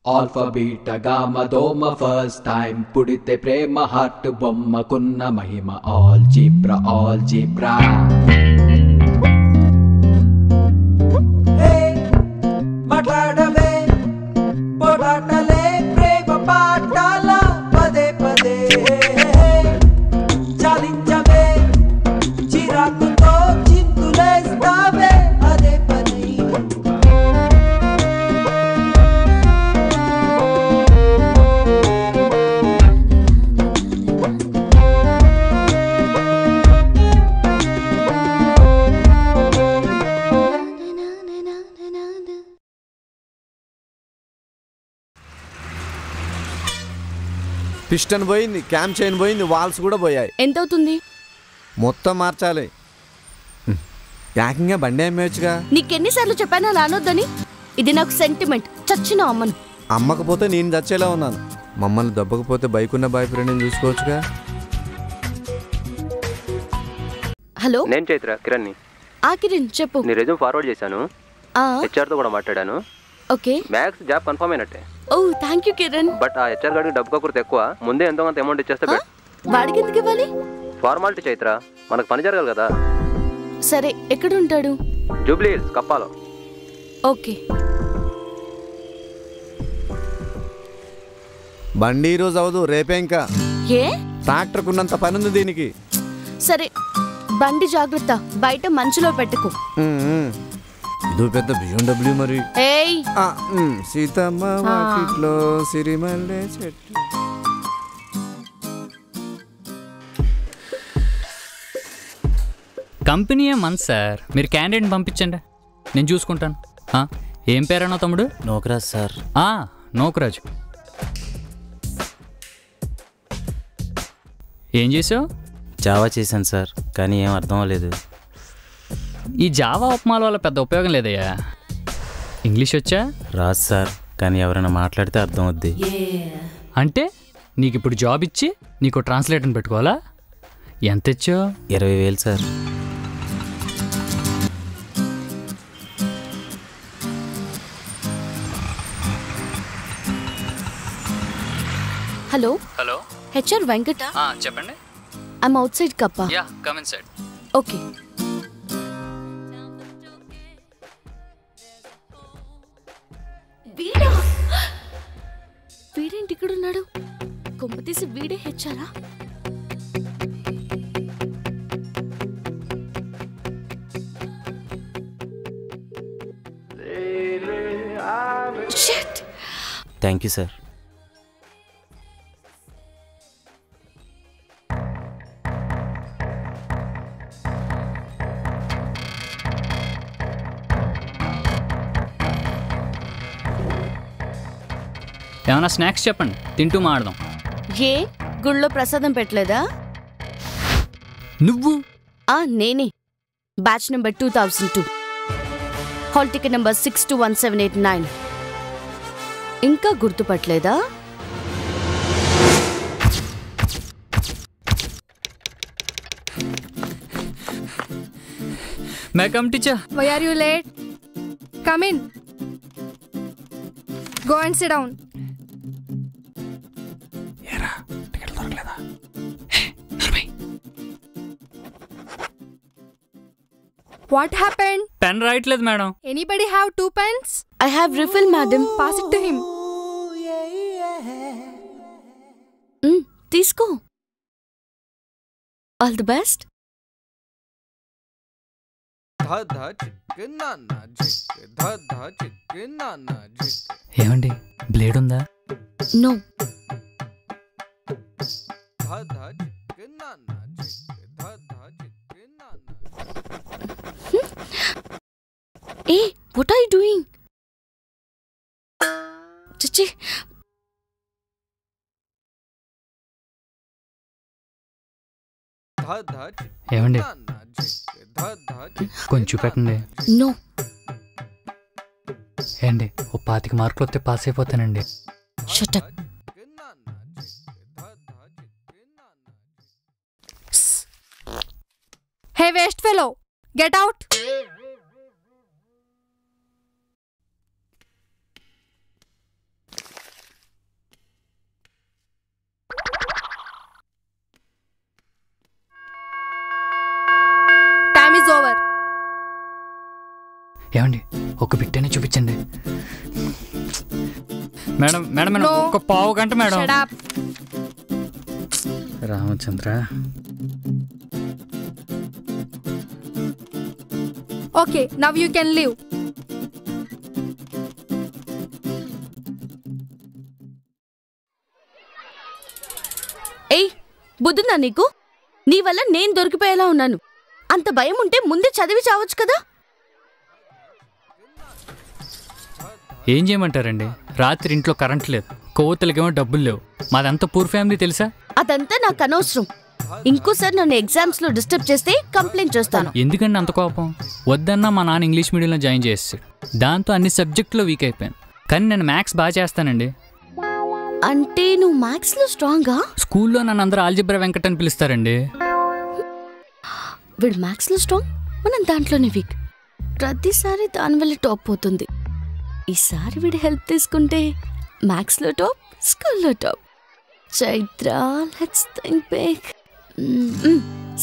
Alpha beta gamma దోమ first time పుడితే ప్రేమ heart బొమ్మకున్న మహిమ all zebra మాట్లాడవే పోరాటలే ప్రేమ పాఠాల పదే పదే చాలించవే చిరాకుతో చింతులేస్తావే అదే పని పిస్టన్ పోయింది, క్యామ్ చైన్ పోయింది, వాల్స్ కూడా పోయాయి. ఎంత అవుతుంది? మొత్తం మార్చాలి. ఏకంగా బండి అమ్మేయచ్చుగా. నీకెన్నిసార్లు చెప్పాను అలా అనొద్దని? ఇది నాకు సెంటిమెంట్. చచ్చిన అమ్మను. అమ్మకపోతే నేను చచ్చేలా ఉన్నాను. మమ్మల్ని దెబ్బకపోతే బైక్ ఉన్న బాయ్ ఫ్రెండ్ని చూసుకోవచ్చుగా. హలో, నేను చైత్ర కిరణ్ని. కిరణ్ చెప్పు. నీ రెజ్యూమ్ ఫార్వర్డ్ చేశాను, హెచ్ఆర్తో కూడా మాట్లాడాను. ఓకే, మ్యాక్స్ జాబ్ కన్ఫర్మ్ అయినట్టే. ఓ థ్యాంక్ యూ కిరణ్. బట్ ఆ హెచ్ఆర్ గారికి డబ్బు కాకూడదు ఎక్కువ, ముందే ఎంతో కొంత అమౌంట్ ఇచ్చేస్తే వాడికి ఎందుకు ఇవ్వాలి? ఫార్మాలిటీ చైత్ర, మనకు పని జరగాలి కదా. సరే, ఎక్కడ ఉంటాడు? జూబ్లీ హిల్స్, కప్పాలో. ఓకే. బండి ఈరోజు అవదు, రేపే. ఇంకా ఏ? ట్రాక్టర్కు ఉన్నంత పని ఉంది దీనికి. సరే, బండి జాగ్రత్త, బయట మంచులో పెట్టుకో. ఇది పెద్ద BMW మరి. ఏయ్, సీతమ్మ వాకిట్లో సిరిమల్లె చెట్టు. కంపెనీ మంత్ సార్, మీరు క్యాండిడేట్ని పంపించండి, నేను చూసుకుంటాను. ఏం పేరన్నా తమ్ముడు? నోకరాజ్ సార్. నోకరాజు. ఏం చేసావు? జావా చేశాను సార్, కానీ ఏం అర్థం అవ్వలేదు. ఈ జావా ఉప్మాల వల్ల పెద్ద ఉపయోగం లేదయ్యా. ఇంగ్లీష్ వచ్చా? రాదు సార్, కానీ ఎవరైనా మాట్లాడితే అర్థం అవుద్ది. అంటే నీకు ఇప్పుడు జాబ్ ఇచ్చి నీకు ట్రాన్స్లేటర్ని పెట్టుకోవాలా? ఎంత ఇచ్చావు? 20,000 sir. Hello. Hello, HR Venkata. చెప్పండి. I'm outside Kappa. Yeah, come inside. Okay. వీడేంటి ఇక్కడ ఉన్నాడు? కొంపతీసి వీడే హెచ్ఆరా? Thank you sir. ఏమైనా స్నాక్స్ చెప్పండి, తింటూ మాడదాం. ఏ గుళ్ళో ప్రసాదం పెట్టలేదా? నువ్వు? నేనే. Batch number 2002, hall ticket number 621789. ఇంకా గుర్తుపట్టలేదా? May come teacher. Why are you late? Come in. Go and sit down. What happened? Pen రాయట్లేదు madam. Anybody have 2 pens? I have refill, madam. Pass it to him. తీసుకో. All the best. ఏమండి, blade ఉందా? No. ఏ, what are you doing? చిచ్చి. ఏమండి, కొంచెం పెట్టండి. No. ఏండి, ఓ 25 మార్కులు వస్తే పాస్ అయిపోతానండి. Shut up. Hey, waste fellow, get out. Is over. ఏమండి ఒక బిట్టనే చూపించండి మేడం. Madam madam No. ఒక పావు గంట madam. Shut up. Ramachandra. Okay, now you can leave. ఏయ్ బుద్ధుందా నీకు? నీ వల్ల నేను దొరికిపోయేలా ఉన్నాను. అంత భయం ఉంటే ముందే చదివి చావచ్చు కదా. ఏం చేయమంటారండి? రాత్రి ఇంట్లో కరెంట్ లేదు, కోవతలకేమో డబ్బులు లేవు. మాదంతా పూర్ ఫ్యామిలీ తెలుసా? అదంతా నాకు అనవసరం. ఇంకోసారి నన్ను ఎగ్జామ్స్ లో డిస్టర్బ్ చేస్తే కంప్లైంట్ చేస్తాను. ఎందుకండి అంత కోపం? వద్దన్నా మా నాన్న ఇంగ్లీష్ మీడియంలో జాయిన్ చేస్తాడు. దాంతో అన్ని సబ్జెక్టులో వీక్ అయిపోయాను. కానీ నేను మ్యాథ్స్ బాగా చేస్తానండి. అంటే నువ్వు మ్యాథ్స్ లో స్ట్రాంగా? స్కూల్లో నన్ను అందరూ ఆల్జిబ్రా వెంకట్ అని పిలుస్తారండి. వీడు మ్యాథ్స్ లో స్ట్రాంగ్, మనం దాంట్లోనే వీక్. ప్రతిసారి దానివల్ల టాప్ పోతుంది. ఈసారి వీడి హెల్ప్ తీసుకుంటే మ్యాథ్స్ లో టాప్, స్కూల్లో top. Chaitra, let's think big.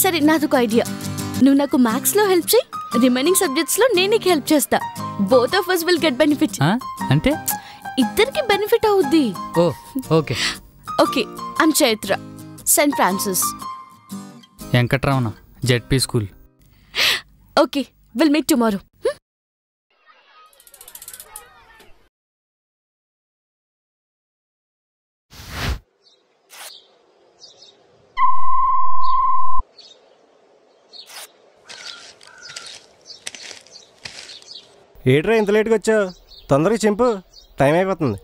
సరే, నాదొక ఐడియా. నువ్వు నాకు మ్యాథ్స్ లో హెల్ప్ చేయి, రిమైనింగ్ సబ్జెక్ట్స్ లో నేను నీకు హెల్ప్ చేస్తా. Both of us will get benefit. అంటే ఇద్దరికి బెనిఫిట్ అవుద్ది. Oh okay. Okay, I'm Chaitra, Saint Francis. వెంకట్రావున, ZP school. Okay, will meet tomorrow. ఏట్రా ఇంత లేట్గా వచ్చావు? తొందరగా చింపు, టైం అయిపోతుంది.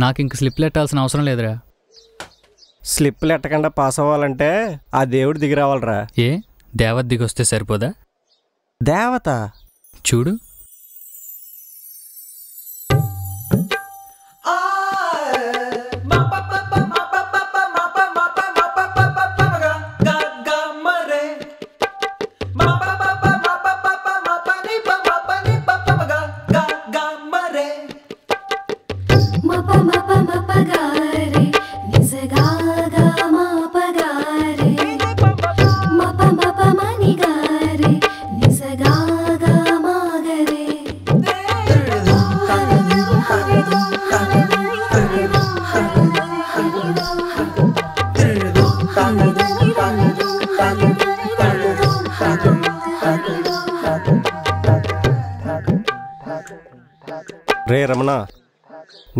నాకు ఇంక స్లిప్లు ఎట్టాల్సిన అవసరం లేదురా. స్లిప్పులు ఎట్టకుండా పాస్ అవ్వాలంటే ఆ దేవుడు దిగి రావాలరా. ఏ దేవత దిగి వస్తే సరిపోదా? దేవత చూడు. రే రమణ,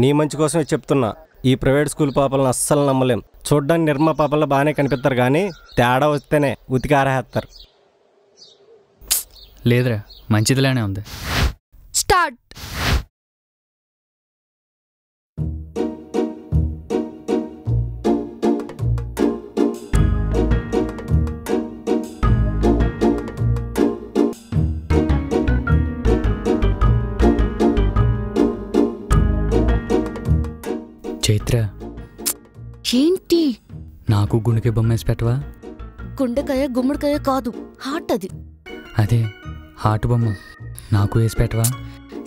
నీ మంచి కోసమే చెప్తున్నా. ఈ ప్రైవేట్ స్కూల్ పాపలను అస్సలు నమ్మలేం. చూడ్డానికి నిర్మా పాపల్లో బాగానే కనిపిస్తారు, కానీ తేడా వస్తేనే ఉతికి ఆరేస్తారు. లేదురా, మంచిదిలానే ఉంది. స్టార్ట్. చైత్ర, ఏంటి? నాకు గుండెకి బొమ్మ వేసి పెట్టవా? గుండెకాయ గుమ్మడికాయ కాదు, హార్ట్ అది. అదే హార్ట్ బొమ్మ నాకు వేసి పెట్టవా?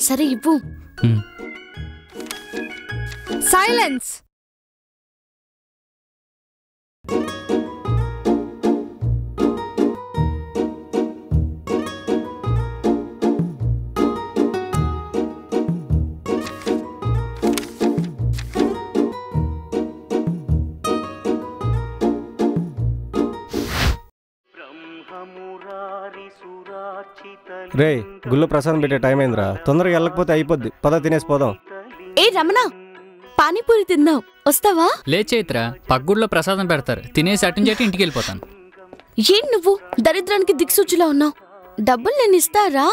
సరే ఇవ్వు. సైలెన్స్. రే, గుళ్ళో ప్రసాదం పెట్టే టైం అయిందిరా. తొందరగా వెళ్ళకపోతే అయిపోద్ది. పద తినేసి పోదాం. ఏ రమణ, పానీపూరి తిందాం, వస్తావా? లే చైత్ర, పగ్గుడిలో ప్రసాదం పెడతారు, తినేసి అటు నుంచి ఇంటికి వెళ్ళిపోతాను. ఏం నువ్వు దరిద్రానికి దిక్సూచిలా ఉన్నావు? డబ్బులు నేను ఇస్తారా?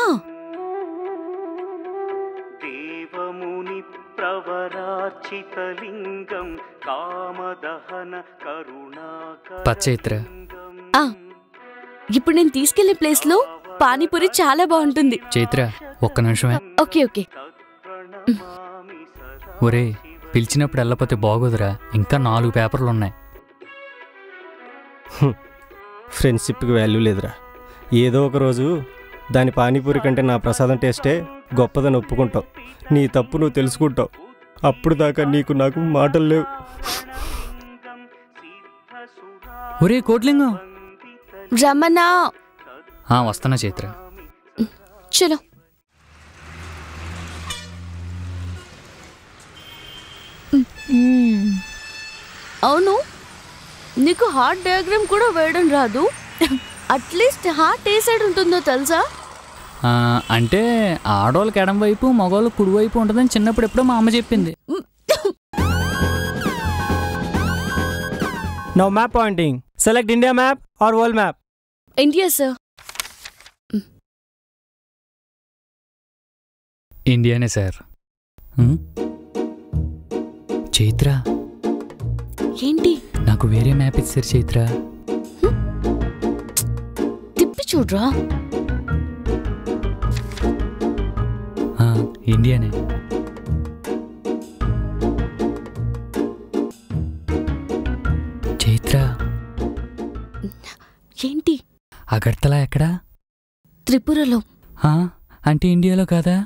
పచ్చైత్ర, ఇప్పుడు నేను తీసుకెళ్లే ప్లేస్ లో పానీపూరి చాలా బాగుంటుంది. చైత్ర ఒక్క నిమిషమే. Okay okay. ఒరే, పిలిచినప్పుడు వెళ్ళకపోతే బాగోదురా, ఇంకా 4 పేపర్లు ఉన్నాయి. ఫ్రెండ్షిప్కి వాల్యూ లేదురా. ఏదో ఒక రోజు దాని పానీపూరి కంటే నా ప్రసాదం టేస్టే గొప్పదని ఒప్పుకుంటావు. నీ తప్పు నువ్వు తెలుసుకుంటావు. అప్పుడు దాకా నీకు నాకు మాటలు లేవు. ఒరే కోట్లింగం. రమణ, వస్తున్నా చైత్ర. చలో. అవును, నీకు హార్ట్ డయాగ్రామ్ కూడా వేయడం రాదు. అట్లీస్ట్ హార్ట్ ఏ సైడ్ ఉంటుందో తెలుసా? అంటే ఆడవాళ్ళకి ఎడం వైపు, మగవాళ్ళకి కుడి వైపు ఉంటుందని చిన్నప్పుడు ఎప్పుడో మా అమ్మ చెప్పింది. Now map pointing. Select India map or world map. India sir. ఇండియానే సార్. చైత్ర, ఏంటి? నాకు వేరే మ్యాప్ ఇచ్చారు చైత్ర. తిప్పి చూడరా. ఇండియానే. చైత్ర, ఏంటి? అగర్తలా ఎక్కడా? త్రిపురలో. అంటే ఇండియాలో కాదా?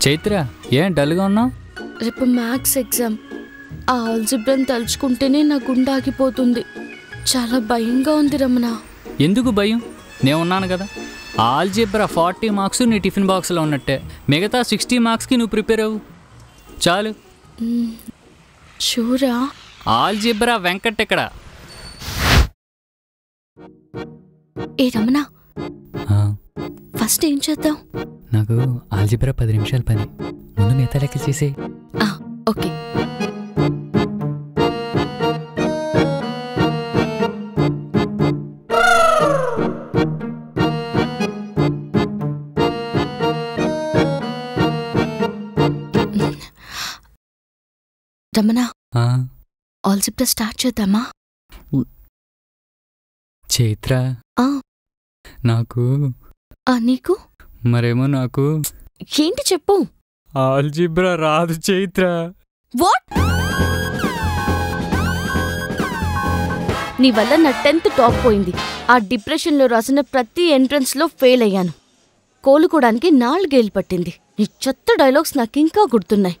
చైత్ర, ఏం డల్గా ఉన్నావు? రేపు మ్యాథ్స్ ఎగ్జామ్. ఆ ఆల్జిబ్రాని తలుచుకుంటేనే నా గుండె ఆగిపోతుంది. చాలా భయంగా ఉంది రమణ. ఎందుకు భయం? నేనున్నాను కదా. ఆల్జిబ్రా 40 మార్క్స్ నీ టిఫిన్ బాక్స్లో ఉన్నట్టే. మిగతా 60 మార్క్స్కి నువ్వు ప్రిపేర్ అవ్వు చాలు. షూరా? ఆల్జిబ్రా వెంకట్ ఎక్కడ? ఏ రమణ, ఫస్ట్ ఏం చేద్దాం? నాకు ఆల్జిబ్రా 10 నిమిషాల పని. ముందు మిగతా లెక్క చేసే. ఓకే. రమణ, ఆల్జిబ్రా స్టార్ట్ చేద్దామా? చైత్ర, నాకు నీకు మరేమో నాకు ఏంటి చెప్పు. ఆల్జిబ్రా రాదు చైత్ర. వాట్? నీ వల్ల నా 10th టాప్ పోయింది. ఆ డిప్రెషన్లో రాసిన ప్రతి ఎంట్రన్స్లో ఫెయిల్ అయ్యాను. కోలుకోవడానికి 4 ఏళ్ళు పట్టింది. నీ చెత్త డైలాగ్స్ నాకింకా గుర్తున్నాయి.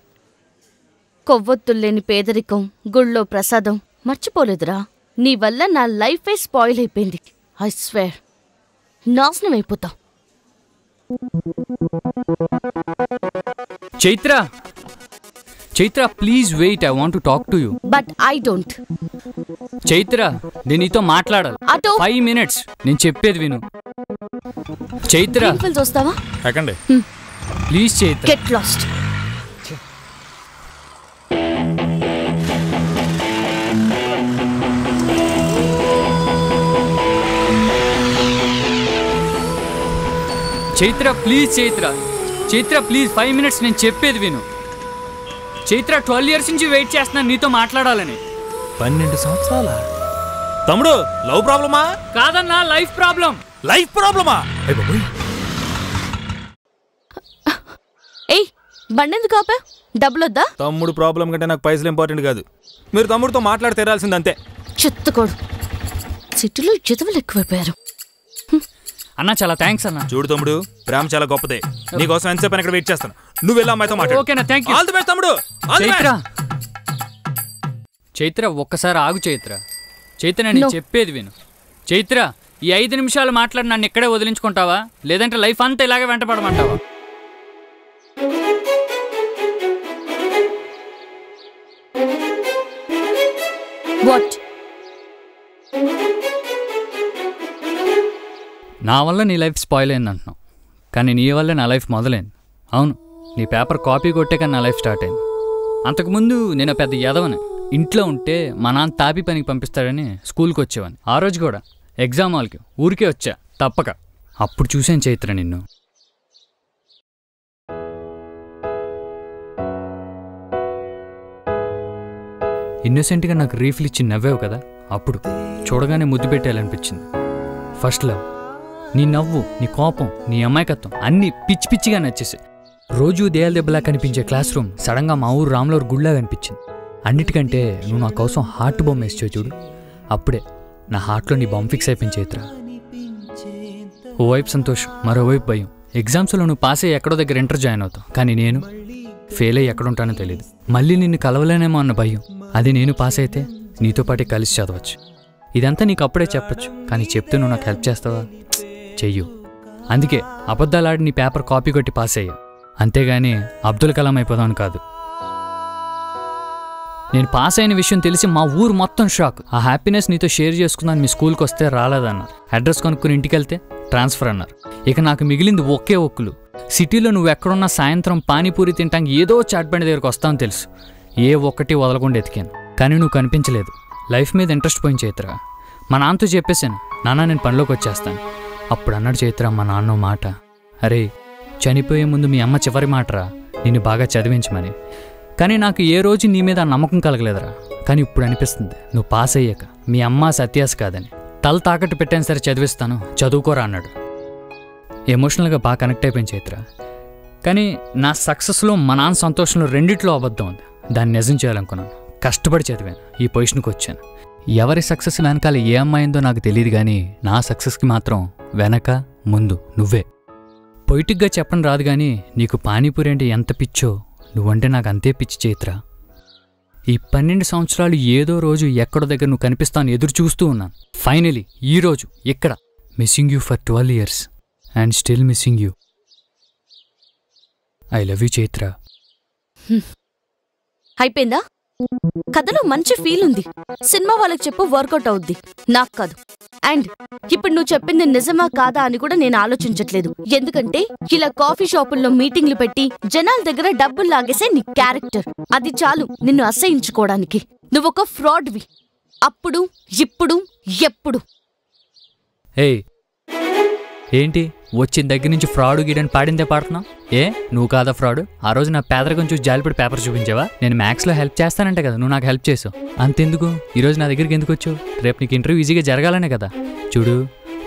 కొవ్వొత్తుల్లేని పేదరికం, గుళ్ళో ప్రసాదం మర్చిపోలేదురా. నీ వల్ల నా లైఫే స్పాయిల్ అయిపోయింది. ఐ స్వేర్, నాశనం అయిపోతావు. Chaitra, Chaitra please wait, I want to talk to you. But I don't. Chaitra, నేను నీతో మాట్లాడాలి. 5 minutes. నేను చెప్పేది విను. చైత్ర, వస్తావా? Please Chaitra. Get lost. Chaitra please. Chaitra, Chaitra please 5 minutes. నేను చెప్పేది విను. చైత్ర 12 years నుంచి వెయిట్ చేస్తున్నాను నీతో మాట్లాడాలని. 12 సంవత్సరాల తమ్ముడు, లవ్ ప్రాబ్లమా? కాదన్నా, లైఫ్ ప్రాబ్లం. లైఫ్ ప్రాబ్లమా? ఏయ్, బండెందుకు ఆపా? డబ్బులొద్దా? తమ్ముడు ప్రాబ్లం కంటే నాకు పైసలు ఇంపార్టెంట్ కాదు. మీరు తమ్ముడితో మాట్లాడి తెరాల్సింది అంతే. చెత్తకోడు. సిటీలో జతవలు ఎక్కువైపోయారు. అన్నా చాలా థ్యాంక్స్ అన్న. చూడు తమ్ముడు, ప్రేమ చాలా గొప్పదే. నీకోసం ఎంతసేపు ఇక్కడ వెయిట్ చేస్తాను. నువ్వు వెళ్ళి అమ్మాయితో మాట్లాడు. ఓకేనా? Thank you. All the best తమ్ముడు. చైత్ర, చైత్ర ఒక్కసారి ఆగు చైత్ర. చైత్ర, నేను చెప్పేది విను. చైత్ర, ఈ 5 నిమిషాలు మాట్లాడి నన్ను ఇక్కడే వదిలించుకుంటావా, లేదంటే లైఫ్ అంతా ఇలాగే వెంటపడమంటావా? వాట్? నా వల్ల నీ లైఫ్ స్పాయిల్ అయింది అంటున్నావు, కానీ నీ వల్ల నా లైఫ్ మొదలైంది. అవును, నీ పేపర్ కాపీ కొట్టే కానీ నా లైఫ్ స్టార్ట్ అయింది. అంతకుముందు నేను పెద్ద ఎదవని. ఇంట్లో ఉంటే మా నాన్న తాపి పనికి పంపిస్తాడని స్కూల్కి వచ్చేవాని. ఆ రోజు కూడా ఎగ్జామ్ హాల్కి ఊరికే వచ్చా తప్పక. అప్పుడు చూసాను చైత్ర నిన్ను. ఇన్నోసెంట్గా నాకు రీఫిల్ ఇచ్చి నవ్వావు కదా, అప్పుడు చూడగానే ముద్దు పెట్టాలనిపించింది. First love. నీ నవ్వు, నీ కోపం, నీ అమాయకత్వం అన్నీ పిచ్చి పిచ్చిగా నచ్చేసాయి. రోజు దేయాల దెబ్బలా కనిపించే క్లాస్ రూమ్ సడన్గా మా ఊరు రామ్లూరు గుళ్ళగా కనిపించింది. అన్నిటికంటే నువ్వు నా కోసం హార్ట్ బొమ్మ వేసావు చూడు, అప్పుడే నా హార్ట్లో నీ బొమ్మ ఫిక్స్ అయిపోయింది చైత్ర. ఓవైపు సంతోషం, మరోవైపు భయం. ఎగ్జామ్స్లో నువ్వు పాస్ అయ్యి ఎక్కడో దగ్గర ఇంటర్ జాయిన్ అవుతావు, కానీ నేను ఫెయిల్ అయ్యి ఎక్కడుంటానో తెలియదు. మళ్ళీ నిన్ను కలవలేనేమో అన్న భయం. అది నేను పాస్ అయితే నీతో పాటే కలిసి చదవచ్చు. ఇదంతా నీకు అప్పుడే చెప్పచ్చు, కానీ చెప్తే నువ్వు నాకు హెల్ప్ చేస్తావా? చెయ్యు. అందుకే అబద్ధాలాడి నీ పేపర్ కాపీ కొట్టి పాస్ అయ్యా, అంతేగాని అబ్దుల్ కలాం అయిపోదామని కాదు. నేను పాస్ అయిన విషయం తెలిసి మా ఊరు మొత్తం షాక్. ఆ హ్యాపీనెస్ నీతో షేర్ చేసుకుందాను. మీ స్కూల్కి వస్తే రాలేదన్నారు. అడ్రస్ కనుక్కుని ఇంటికి వెళ్తే ట్రాన్స్ఫర్ అన్నారు. ఇక నాకు మిగిలింది ఒకే ఒక్కులు. సిటీలో నువ్వు ఎక్కడున్నా సాయంత్రం పానీపూరి తింటానికి ఏదో చాట్ బండి దగ్గరకు వస్తావని తెలుసు. ఏ ఒక్కటి వదలకుండా ఎతికాను, కానీ నువ్వు కనిపించలేదు. లైఫ్ మీద ఇంట్రెస్ట్ పోయిన చైత్ర. మా నాన్నతో చెప్పేశాను, నాన్న నేను పనిలోకి వచ్చేస్తాను. అప్పుడు అన్నాడు చైత్ర మా నాన్న మాట, అరే చనిపోయే ముందు మీ అమ్మ చివరి మాటరా నిన్ను బాగా చదివించమని. కానీ నాకు ఏ రోజు నీ మీద నమ్మకం కలగలేదురా. కానీ ఇప్పుడు అనిపిస్తుంది నువ్వు పాస్ అయ్యాక మీ అమ్మ సత్యాస్ కాదని. తల తాకట్టు పెట్టాను సరే చదివిస్తాను, చదువుకోరా అన్నాడు. ఎమోషనల్గా బాగా కనెక్ట్ అయిపోయింది చైత్ర. కానీ నా సక్సెస్లో మా నాన్న సంతోషంలో రెండిట్లో అబద్ధం ఉంది. దాన్ని నిజం చేయాలనుకున్నాను. కష్టపడి చదివాను, ఈ పొజిషన్కి వచ్చాను. ఎవరి సక్సెస్ వెనకాల ఏ అమ్మాయిందో నాకు తెలియదు, కానీ నా సక్సెస్కి మాత్రం వెనక ముందు నువ్వే. పొయిటిక్గా చెప్పడం రాదు, కానీ నీకు పానీపూరి అంటే ఎంత పిచ్చో నువ్వంటే నాకు అంతే పిచ్చి చైత్ర. ఈ 12 సంవత్సరాలు ఏదో రోజు ఎక్కడో దగ్గర నువ్వు కనిపిస్తాను ఎదురు చూస్తూ ఉన్నాను. ఫైనలీ ఈరోజు ఇక్కడ missing you for 12 years and still missing you. I love you Chaitra. అయిపోయిందా? కథలో మంచి ఫీల్ ఉంది. సినిమా వాళ్ళకి చెప్పు, వర్కౌట్ అవుద్ది, నాకు కాదు. అండ్ ఇప్పుడు నువ్వు చెప్పింది నిజమా కాదా అని కూడా నేను ఆలోచించట్లేదు. ఎందుకంటే ఇలా కాఫీ షాపుల్లో మీటింగ్లు పెట్టి జనాల దగ్గర డబ్బులు లాగేసే నీ క్యారెక్టర్, అది చాలు నిన్ను అసహించుకోవడానికి. నువ్వొక ఫ్రాడ్వి. అప్పుడు, ఇప్పుడు, ఎప్పుడు. ఏయ్ ఏంటి వచ్చిన దగ్గర నుంచి ఫ్రాడ్ గీడని పాడిందే పాడుతున్నావు? ఏ నువ్వు కాదా ఫ్రాడ్? ఆ రోజు నా పేదరికం చూసి జాలిపడి పేపర్ చూపించావా? నేను మ్యాథ్స్లో హెల్ప్ చేస్తానంటే కదా నువ్వు నాకు హెల్ప్ చేసావు. అంతెందుకు ఈరోజు నా దగ్గరికి ఎందుకు వచ్చావు? రేపు నీకు ఇంటర్వ్యూ ఈజీగా జరగాలనే కదా. చూడు,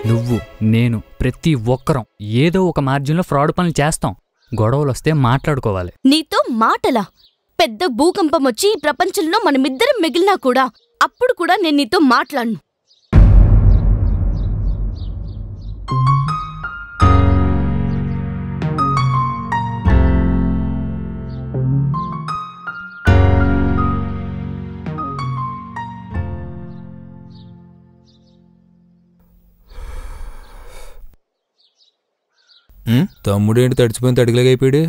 నువ్వు నేను ప్రతి ఒక్కరం ఏదో ఒక మార్జిన్లో ఫ్రాడ్ పనులు చేస్తాం. గొడవలు వస్తే మాట్లాడుకోవాలి. నీతో మాటలా? పెద్ద భూకంపం వచ్చి ఈ ప్రపంచంలో మనమిద్దరం మిగిలినా కూడా అప్పుడు కూడా నేను నీతో మాట్లాడను. తమ్ముడు ఏంటి తడిచిపోయిన తడిగలేగా అయిపోయాడు?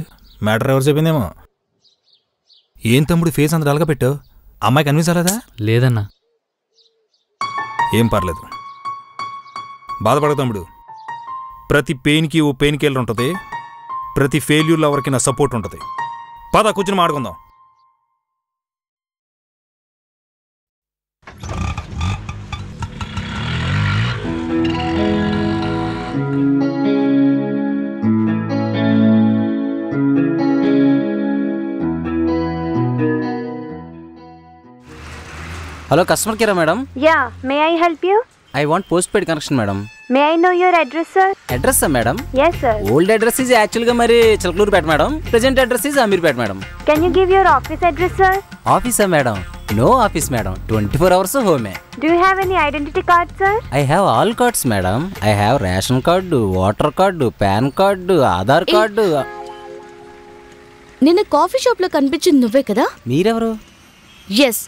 మ్యాటర్ ఎవరు చెప్పిందేమో. ఏం తమ్ముడు ఫేస్ అంత డల్గా పెట్టావు? అమ్మాయి కనిపించలేదా? లేదన్నా. ఏం పర్లేదు, బాధపడకు తమ్ముడు. ప్రతి పెయిన్కి ఓ పెయిన్ కిల్లర్ ఉంటుంది. ప్రతి ఫెయిల్యూర్లో ఎవరికి నా సపోర్ట్ ఉంటుంది. పద కూర్చుని మాడుకుందాం. హలో కస్టమర్ కేరా madam? Yeah, may I help you? I want post paid connection madam. May I know your address sir? అడ్రస్సా madam? Yes sir. Old address is యాక్చువల్గా మరి Chilakaluripet madam. Present address is Ameerpet madam. Can you give your office address sir? ఆఫీసా madam? No office madam, 24 hours హోమే. Do you have any identity card sir? I have all cards madam. I have ration card, voter card, pan card, Aadhaar card. నిన్న coffee షాప్లో కనిపించింది నువ్వే కదా? మీరెవరు? Yes,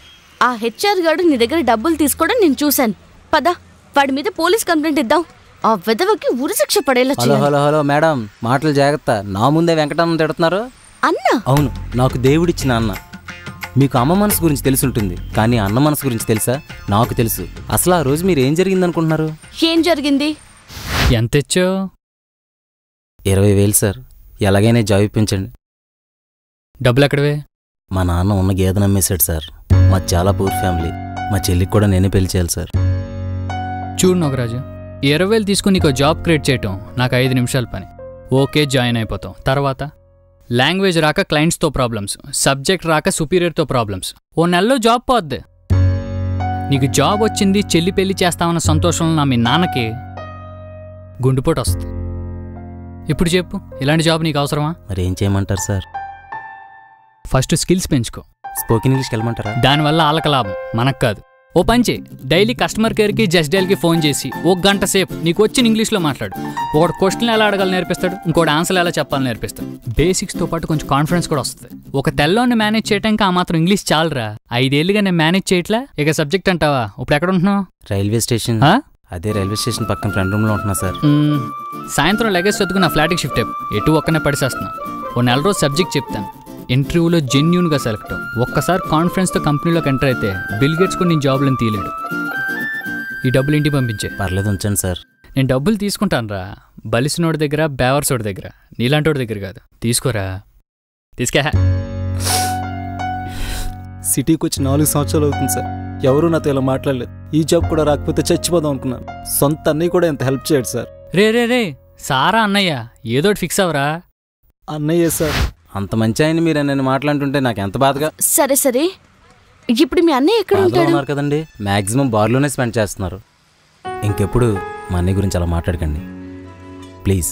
ఆ HR గారు నీ దగ్గర డబ్బులు తీసుకోవడం నేను చూశాను. పద, వాడి మీద పోలీస్ కంప్లైంట్ ఇద్దాం. ఆ వెధవకి ఉరిశిక్ష పడేలా హలో హలో హలో మేడం, మాటలు జాగ్రత్త. నా ముందే వెంకటమ్మ తిడుతున్నారు. అన్నా? అవును, నాకు దేవుడిచ్చిన అన్న. మీకు అమ్మ మనసు గురించి తెలుసుంటుంది, కానీ అన్న మనసు గురించి తెలుసా? నాకు తెలుసు. అసలు ఆ రోజు మీరు ఏం జరిగిందనుకుంటున్నారు? ఏం జరిగింది? ఎంత ఇచ్చావు? 20,000 సార్. ఎలాగైనా జాబ్ ఇప్పించండి. డబ్బులు ఎక్కడవే? మా నాన్న ఉన్న గేదె నమ్మేశాడు సార్. మా చాలా పూర్ ఫ్యామిలీ. మా చెల్లికి కూడా నేనే పెళ్లి చేయాలి సార్. చూడు నాగరాజు, 20,000 తీసుకుని నీకు జాబ్ క్రియేట్ చేయటం నాకు 5 నిమిషాల పని. ఓకే, జాయిన్ అయిపోతాం. తర్వాత లాంగ్వేజ్ రాక క్లయింట్స్తో ప్రాబ్లమ్స్, సబ్జెక్ట్ రాక సుపీరియర్తో ప్రాబ్లమ్స్. ఓ నెలలో జాబ్ పోద్ది. నీకు జాబ్ వచ్చింది, చెల్లి పెళ్లి చేస్తామన్న సంతోషంలో నా మీ నాన్నకి గుండెపోటు వస్తుంది. ఇప్పుడు చెప్పు, ఇలాంటి జాబ్ నీకు అవసరమా? మరి ఏం చేయమంటారు సార్? ఫస్ట్ స్కిల్స్ పెంచుకో. స్పోకెన్ ఇంగ్లీష్కి వెళ్ళమంటారా? దానివల్ల వాళ్ళకి లాభం, మనకు కాదు. ఓ ఓ పని చేయి, డైలీ కస్టమర్ కేర్కి జస్ట్ డైల్కి ఫోన్ చేసి 1 గంట సేపు నీకు వచ్చిన ఇంగ్లీష్లో మాట్లాడు. ఒకటి క్వశ్చన్లు ఎలా అడగాలి నేర్పిస్తాడు, ఇంకోటి ఆన్సర్లు ఎలా చెప్పాలి నేర్పిస్తాడు. బేసిక్స్తో పాటు కొంచెం కాన్ఫిడెన్స్ కూడా వస్తుంది. ఒక తెల్లోని మేనేజ్ చేయడానికి ఆ మాత్రం ఇంగ్లీష్ చాలరా. 5 ఏళ్ళుగా నేను మేనేజ్ చేయట్లా, ఇక సబ్జెక్ట్ అంటావా? ఇప్పుడు ఎక్కడ ఉంటున్నావు? Railway station. అదే రైల్వే స్టేషన్ పక్కన ఫ్రంట్ రూమ్లో ఉంటున్నా సార్. సాయంత్రం లగేజ్ చదువుకు నా ఫ్లాట్కి షిఫ్ట్ అయిపో. ఎటు ఒక్కనే పడిసేస్తున్నా. ఓ 4 రోజు సబ్జెక్ట్ చెప్తాను. ఇంటర్వ్యూలో జెన్యూన్గా సెలెక్ట్ అవ్వు. ఒక్కసారి కాన్ఫిడెన్స్తో కంపెనీలోకి ఎంటర్ అయితే బిల్ గేట్స్ కూడా నేను జాబ్లను తీయలేడు. ఈ డబ్బులు ఇంటికి పంపించే. పర్లేదు ఉంచండి సార్. నేను డబ్బులు తీసుకుంటాను రా, బలిసినోడి దగ్గర, బేవర్సోడి దగ్గర, నీలాంటోడి దగ్గర కాదు. తీసుకోరా, తీసుకే. సిటీకి వచ్చి 4 సంవత్సరాలు అవుతుంది సార్. ఎవరూ నాతో ఇలా మాట్లాడలేదు. ఈ జాబ్ కూడా రాకపోతే చచ్చిపోదాం అనుకున్నాను. సొంత అన్నయ్య కూడా ఎంత హెల్ప్ చేయడు సార్. రే సారా అన్నయ్య, ఏదోటి ఫిక్స్ అవరా. అన్నయ్య సార్. అంత మంచి ఆయన మీరు నన్ను మాట్లాడుతుంటే నాకు ఎంత బాధగా. సరే ఇప్పుడు మీ అన్నయ్య ఎక్కడ ఉన్నారు కదండి, మ్యాక్సిమం బార్లోనే స్పెండ్ చేస్తున్నారు. ఇంకెప్పుడు మా అన్నయ్య గురించి అలా మాట్లాడకండి ప్లీజ్.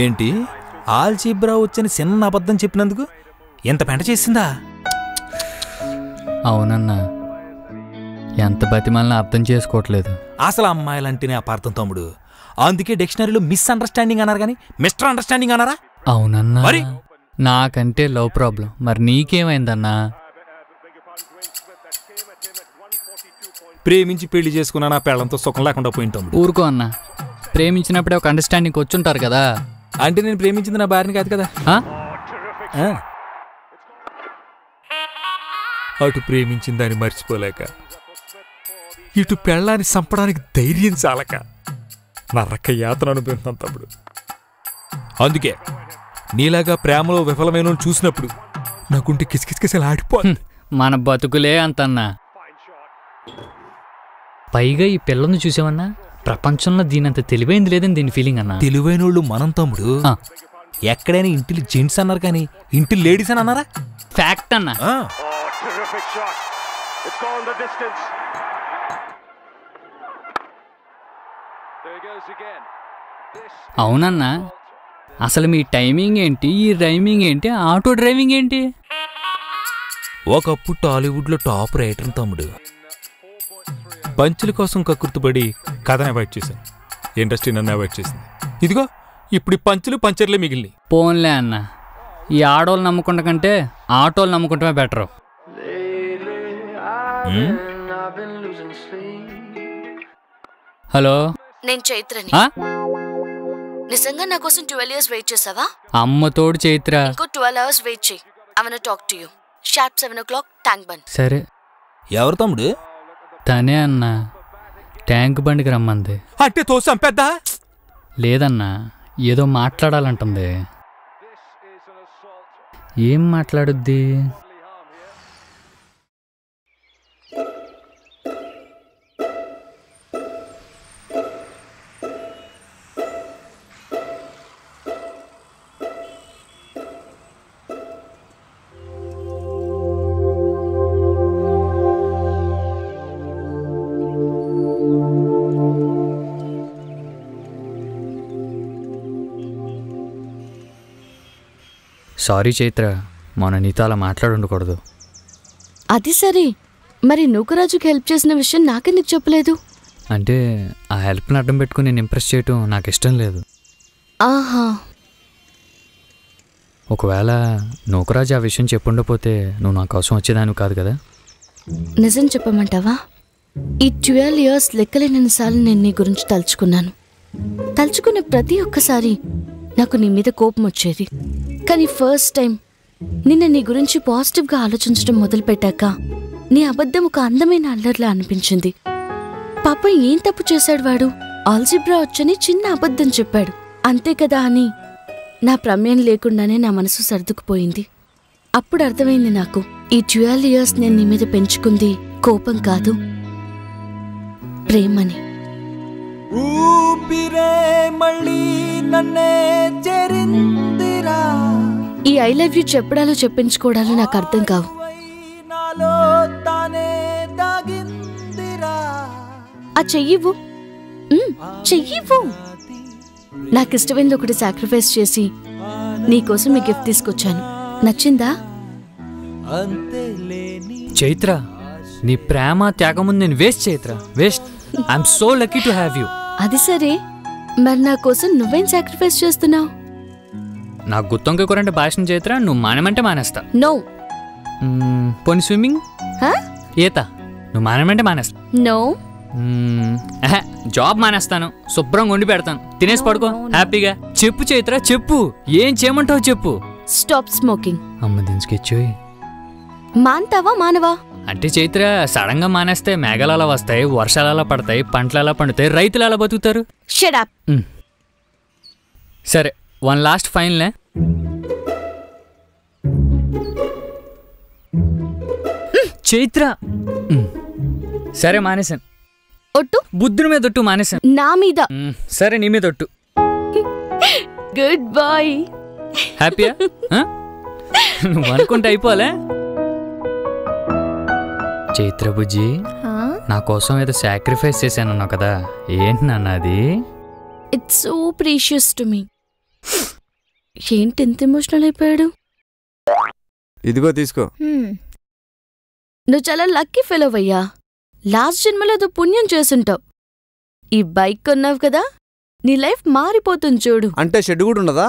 ఏంటి ఆల్జీబ్రా వచ్చని చిన్న అబద్ధం చెప్పినందుకు ఎంత పెంట చేసిందా? అవునన్నా, ఎంత బతిమాలని అర్థం చేసుకోవట్లేదు. అసలు అమ్మాయిలంటేనే అపార్థం తమ్ముడు. అందుకే డిక్షనరీలో మిస్ అండర్స్టాండింగ్ అన్నారు కానీ మిస్టర్ అండర్స్టాండింగ్ అన్నారా? అవునన్నా, మరి నాకంటే లవ్ ప్రాబ్లం. మరి నీకేమైందన్నా? ప్రేమించి పెళ్లి చేసుకున్నా నా పెళ్ళంతో సుఖం లేకుండా పోయింది తమ్ముడు. ఊరుకో అన్నా, ప్రేమించినప్పుడే ఒక అండర్స్టాండింగ్ వచ్చుంటారు కదా. అంటే నేను ప్రేమించింది నా భార్యని కాదు కదా. అటు ప్రేమించిన దాన్ని మర్చిపోలేక, ఇటు పెళ్ళాన్ని చంపడానికి ధైర్యం చాలక నరక యాతన అనుభవిస్తాను తమ్ముడు. అందుకే నీలాగా ప్రేమలో విఫలమైన చూసినప్పుడు నాకుంటే కిసకిసకిసలు ఆడిపోతుంది. మన బతుకులే అంతన్నా. పైగా ఈ పిల్లని చూసామన్నా, ప్రపంచంలో దీనంత తెలివైంది లేదని దీని ఫీలింగ్ అన్నా. తెలివైన వాళ్ళు మనం తమ్ముడు. ఎక్కడైనా ఇంటిలో జెంట్స్ అన్నారు కానీ ఇంటి లేడీస్ అని అన్నారా? ఫ్యాక్ట్ అన్నా. అవునన్నా, అసలు మీ టైమింగ్ ఏంటి, ఈ రైమింగ్ ఏంటి, ఆటో డ్రైవింగ్ ఏంటి? ఒకప్పుడు టాలీవుడ్లో టాప్ రైటర్ తమ్ముడు. పంచుల కోసం కక్కుర్తుపడి కథను అవాయిడ్ చేశాను. ఇండస్ట్రీ నన్ను అవాయిడ్ చేసింది. ఇదిగో ఇప్పుడు పంచులు పంచర్లే మిగిలి. పోన్లే అన్న, ఈ ఆడోళ్ళు నమ్ముకుంటా కంటే ఆటోలు నమ్ముకుంటమే బెటరు. హలో, నేను చైత్రని. నిజంగా నా కోసం 12 years వెయిట్ చేసావా? అమ్మ తోడు చైత్ర. ఇంకో 12 hours వెయిట్ చేయి. I wanna talk to you. Sharp 7 o'clock tank bund. సరే. ఎవరు తమ్ముడు? తనే అన్న, ట్యాంక్ బండికి రమ్మంది. అంటే తోసం పెద్ద లేదన్నా, ఏదో మాట్లాడాలంటుంది. ఏం మాట్లాడుద్ది? సారీ చైత్ర, మొన్న నీతో అలా మాట్లాడుండకూడదు. అది సరే, మరి నూకరాజుకి హెల్ప్ చేసిన విషయం నాకెందుకు చెప్పలేదు? అంటే ఆ హెల్ప్ని అడ్డం పెట్టుకుని నేను ఇంప్రెస్ చేయటం నాకు ఇష్టం లేదు. ఆహా. ఒకవేళ నూకరాజు ఆ విషయం చెప్పుండపోతే నువ్వు నా కోసం వచ్చేదాన్ని కాదు కదా. నిజం చెప్పమంటావా? ఈ 12 years లెక్కలేనన్నిసార్లు నేను నీ గురించి తలుచుకున్నాను. తలుచుకున్న ప్రతి ఒక్కసారి నాకు నీ మీద కోపం వచ్చేది. కానీ ఫస్ట్ టైం నిన్న నీ గురించి పాజిటివ్గా ఆలోచించడం మొదలుపెట్టాక నీ అబద్ధం ఒక అందమైన అల్లర్లా అనిపించింది. పాపం ఏం తప్పు చేశాడు వాడు? ఆల్జిబ్రా వచ్చని చిన్న అబద్ధం చెప్పాడు అంతే కదా అని నా ప్రమేయం లేకుండానే నా మనసు సర్దుకుపోయింది. అప్పుడు అర్థమైంది నాకు, ఈ 12 years నేను నీ మీద పెంచుకుంది కోపం కాదు, ప్రేమని. ఈ ఐ లవ్ యూ చెప్పడాలు చెప్పించుకోవడాలు నాకు అర్థం కావు. ఆ చెయ్యివ్వు. చెయ్యివ్వు. నాకిష్టమైంది ఒకటి సాక్రిఫైస్ చేసి నీకోసం ఈ గిఫ్ట్ తీసుకొచ్చాను. నచ్చిందా? చైత్ర, నీ ప్రేమ త్యాగం ముందు నేను waste. Chaitra waste. I'm so lucky to have you. అది సరే, మరి నా కోసం నువ్వేం సాక్రిఫైస్ చేస్తున్నావు? నాకు గుత్తొంకాయ కూర అంటే భాషను చైత్ర, నువ్వు మానమంటే మానేస్తా. నో. పోనీ స్విమ్మింగ్, ఈత నువ్వు మానమంటే మానేస్తా. నో. జాబ్ మానేస్తాను, శుభ్రంగా వండి పెడతాను, తినేసి పడుకో హ్యాపీగా. చెప్పు చైత్ర చెప్పు, ఏం చేయమంటావు చెప్పు. Stop smoking. అమ్మ దించుకెచ్చు. మాన్తావా మానవా? అంటే చైత్ర, సడన్ గా మానేస్తే మేఘాలు అలా వస్తాయి, వర్షాలు అలా పడతాయి, పంటలు అలా పండుతాయి, రైతులు అలా బతుకుతారు. Shut up. సరే, వన్ లాస్ట్ ఫైనల్. చైత్ర సరే మానేశాను. ఒట్టు. బుద్ధుని మీద ఒట్టు. మానేశాను. నా మీద. సరే నీ మీద ఒట్టు. Good boy. హ్యాపీయా? నువ్వు అనుకుంటే అయిపోలే. చైత్ర బుజ్జి, నా కోసం ఏదో సాక్రిఫైస్ చేశానన్నావు కదా, ఏంటి నాన్న అది? It's so precious to me. ఏంటి ఎంత ఎమోషనల్ అయిపోయాడు? ఇదిగో తీసుకో. నువ్వు చాలా లక్కీ ఫెలో అయ్యా. లాస్ట్ జన్మలో ఏదో పుణ్యం చేసుంటావు. ఈ బైక్ కొన్నావు కదా, నీ లైఫ్ మారిపోతుంది చూడు. అంటే షెడ్ కూడా ఉండదా?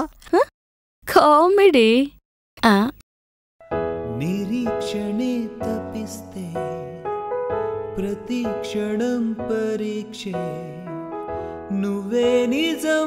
కామెడీ. నిరీక్షణే తపిస్తే ప్రతి క్షణం పరీక్షే, నువ్వే నిజం.